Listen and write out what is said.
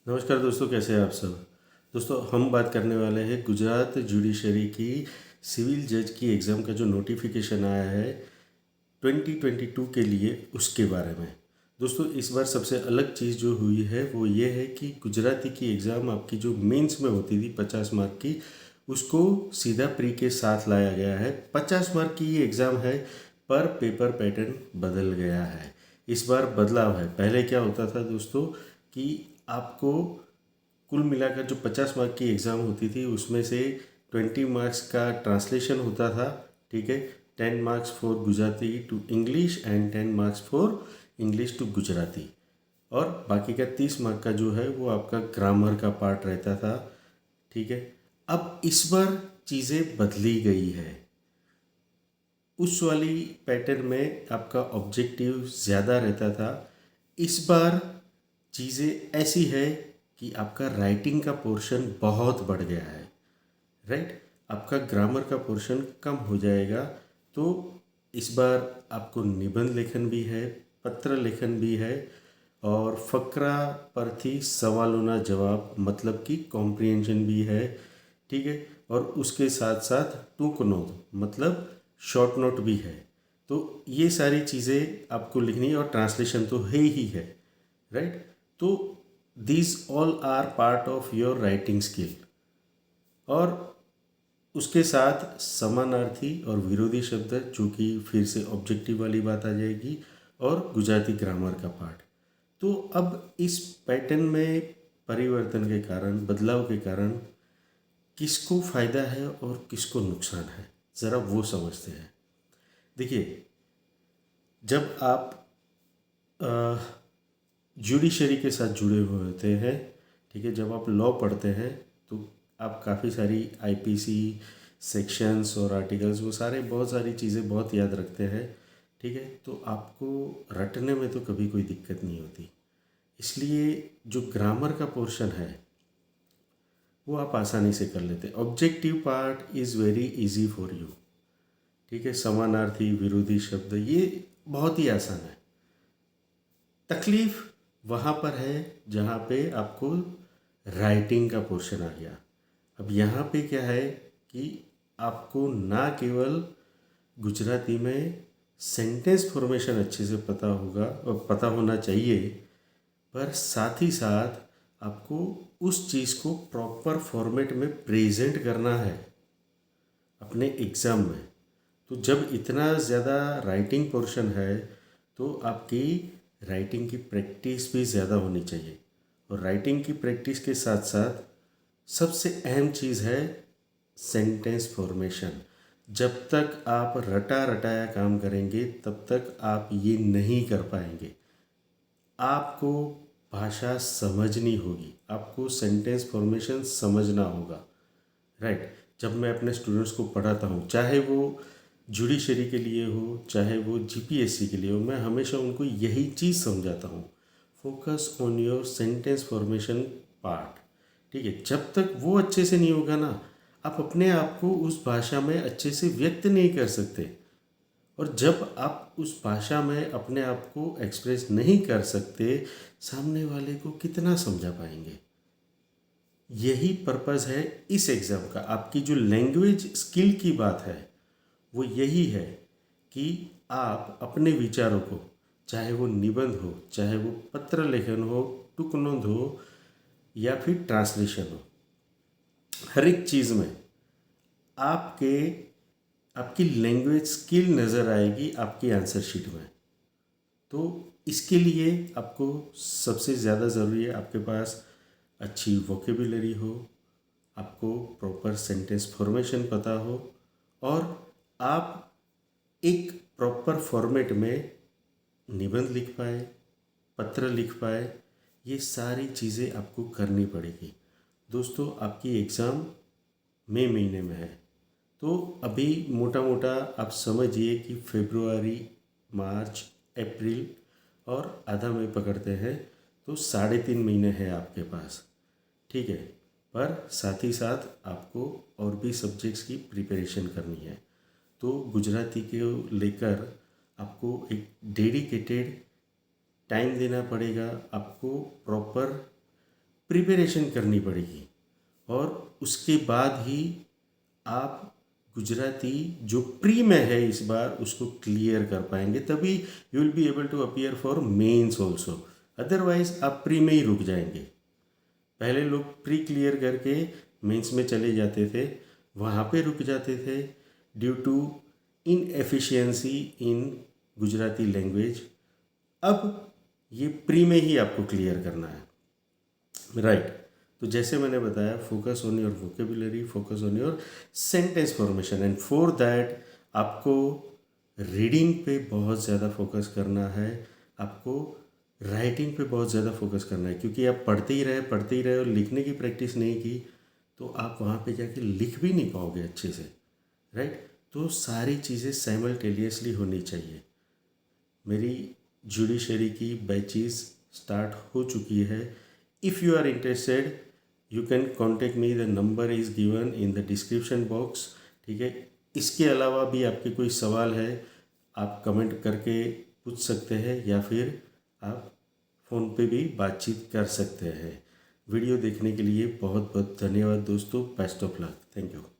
नमस्कार दोस्तों, कैसे हैं आप सब। दोस्तों, हम बात करने वाले हैं गुजरात जुडिशरी की सिविल जज की एग्ज़ाम का जो नोटिफिकेशन आया है 2022 के लिए, उसके बारे में। दोस्तों, इस बार सबसे अलग चीज़ जो हुई है वो ये है कि गुजराती की एग्ज़ाम आपकी जो मेंस में होती थी 50 मार्क की, उसको सीधा प्री के साथ लाया गया है। 50 मार्क की ये एग्ज़ाम है, पर पेपर पैटर्न बदल गया है। इस बार बदलाव है। पहले क्या होता था दोस्तों कि आपको कुल मिलाकर जो 50 मार्क की एग्ज़ाम होती थी उसमें से 20 मार्क्स का ट्रांसलेशन होता था। ठीक है, 10 marks for Gujarati to English and 10 marks for English to Gujarati, और बाकी का 30 मार्क का जो है वो आपका ग्रामर का पार्ट रहता था। ठीक है, अब इस बार चीज़ें बदली गई है। उस वाली पैटर्न में आपका ऑब्जेक्टिव ज़्यादा रहता था। इस बार चीज़ें ऐसी है कि आपका राइटिंग का पोर्शन बहुत बढ़ गया है। राइट, आपका ग्रामर का पोर्शन कम हो जाएगा। तो इस बार आपको निबंध लेखन भी है, पत्र लेखन भी है, और फकरा परथी सवालों ना जवाब मतलब कि कॉम्प्रिहेंशन भी है। ठीक है, और उसके साथ साथ टूक नोट मतलब शॉर्ट नोट भी है। तो ये सारी चीज़ें आपको लिखनी है, और ट्रांसलेशन तो है ही है। राइट, तो these all are part of your writing skill. और उसके साथ समानार्थी और विरोधी शब्द, जो कि फिर से ऑब्जेक्टिव वाली बात आ जाएगी, और गुजराती ग्रामर का पार्ट। तो अब इस पैटर्न में परिवर्तन के कारण, बदलाव के कारण किसको फ़ायदा है और किसको नुकसान है, ज़रा वो समझते हैं। देखिए, जब आप जुडिशरी के साथ जुड़े हुए होते हैं, ठीक है, जब आप लॉ पढ़ते हैं तो आप काफ़ी सारी आईपीसी सेक्शंस और आर्टिकल्स, वो सारे बहुत सारी चीज़ें बहुत याद रखते हैं। ठीक है, तो आपको रटने में तो कभी कोई दिक्कत नहीं होती। इसलिए जो ग्रामर का पोर्शन है वो आप आसानी से कर लेते। Objective part is very easy for you. ठीक है, समानार्थी विरोधी शब्द ये बहुत ही आसान है। तकलीफ वहाँ पर है जहाँ पे आपको राइटिंग का पोर्शन आ गया। अब यहाँ पे क्या है कि आपको ना केवल गुजराती में सेंटेंस फॉर्मेशन अच्छे से पता होगा और पता होना चाहिए, पर साथ ही साथ आपको उस चीज़ को प्रॉपर फॉर्मेट में प्रेजेंट करना है अपने एग्ज़ाम में। तो जब इतना ज़्यादा राइटिंग पोर्शन है तो आपकी राइटिंग की प्रैक्टिस भी ज़्यादा होनी चाहिए। और राइटिंग की प्रैक्टिस के साथ साथ सबसे अहम चीज़ है सेंटेंस फॉर्मेशन। जब तक आप रटा रटाया काम करेंगे तब तक आप ये नहीं कर पाएंगे। आपको भाषा समझनी होगी, आपको सेंटेंस फॉर्मेशन समझना होगा। राइट, जब मैं अपने स्टूडेंट्स को पढ़ाता हूँ, चाहे वो जुडिशरी के लिए हो चाहे वो जीपीएससी के लिए हो, मैं हमेशा उनको यही चीज़ समझाता हूँ, focus on your sentence formation part. ठीक है, जब तक वो अच्छे से नहीं होगा ना, आप अपने आप को उस भाषा में अच्छे से व्यक्त नहीं कर सकते। और जब आप उस भाषा में अपने आप को एक्सप्रेस नहीं कर सकते, सामने वाले को कितना समझा पाएंगे। यही पर्पज़ है इस एग्ज़ाम का। आपकी जो लैंग्वेज स्किल की बात है वो यही है कि आप अपने विचारों को, चाहे वो निबंध हो, चाहे वो पत्र लेखन हो, टुकनोंद हो, या फिर ट्रांसलेशन हो, हर एक चीज़ में आपके आपकी लैंग्वेज स्किल नज़र आएगी आपकी आंसर शीट में। तो इसके लिए आपको सबसे ज़्यादा ज़रूरी है आपके पास अच्छी वोकेबुलरी हो, आपको प्रॉपर सेंटेंस फॉर्मेशन पता हो, और आप एक प्रॉपर फॉर्मेट में निबंध लिख पाए, पत्र लिख पाए। ये सारी चीज़ें आपको करनी पड़ेगी। दोस्तों, आपकी एग्ज़ाम मई महीने में है, तो अभी मोटा मोटा आप समझिए कि फरवरी, मार्च, अप्रैल और आधा मई पकड़ते हैं, तो 3.5 महीने हैं आपके पास। ठीक है, पर साथ ही साथ आपको और भी सब्जेक्ट्स की प्रिपरेशन करनी है। तो गुजराती को लेकर आपको एक डेडिकेटेड टाइम देना पड़ेगा। आपको प्रॉपर प्रिपरेशन करनी पड़ेगी और उसके बाद ही आप गुजराती जो प्री में है इस बार उसको क्लियर कर पाएंगे, तभी you will be able to appear for mains also. Otherwise आप प्री में ही रुक जाएंगे। पहले लोग प्री क्लियर करके मेंस में चले जाते थे, वहाँ पे रुक जाते थे due to inefficiency in Gujarati language. अब ये प्री में ही आपको क्लियर करना है, राइट। तो जैसे मैंने बताया, focus on your vocabulary, focus on your sentence formation, and for that आपको रीडिंग पे बहुत ज़्यादा फोकस करना है, आपको राइटिंग पे बहुत ज़्यादा फोकस करना है, क्योंकि आप पढ़ते ही रहे और लिखने की प्रैक्टिस नहीं की तो आप वहाँ पे जाके लिख भी नहीं पाओगे अच्छे से, राइट। तो सारी चीज़ें साइमल्टेनियसली होनी चाहिए। मेरी जुडिशरी की बैचेस स्टार्ट हो चुकी है। If you are interested you can contact me, the number is given in the description box, ठीक है। इसके अलावा भी आपके कोई सवाल है आप कमेंट करके पूछ सकते हैं, या फिर आप फ़ोन पे भी बातचीत कर सकते हैं। वीडियो देखने के लिए बहुत बहुत धन्यवाद दोस्तों। Best of luck. Thank you.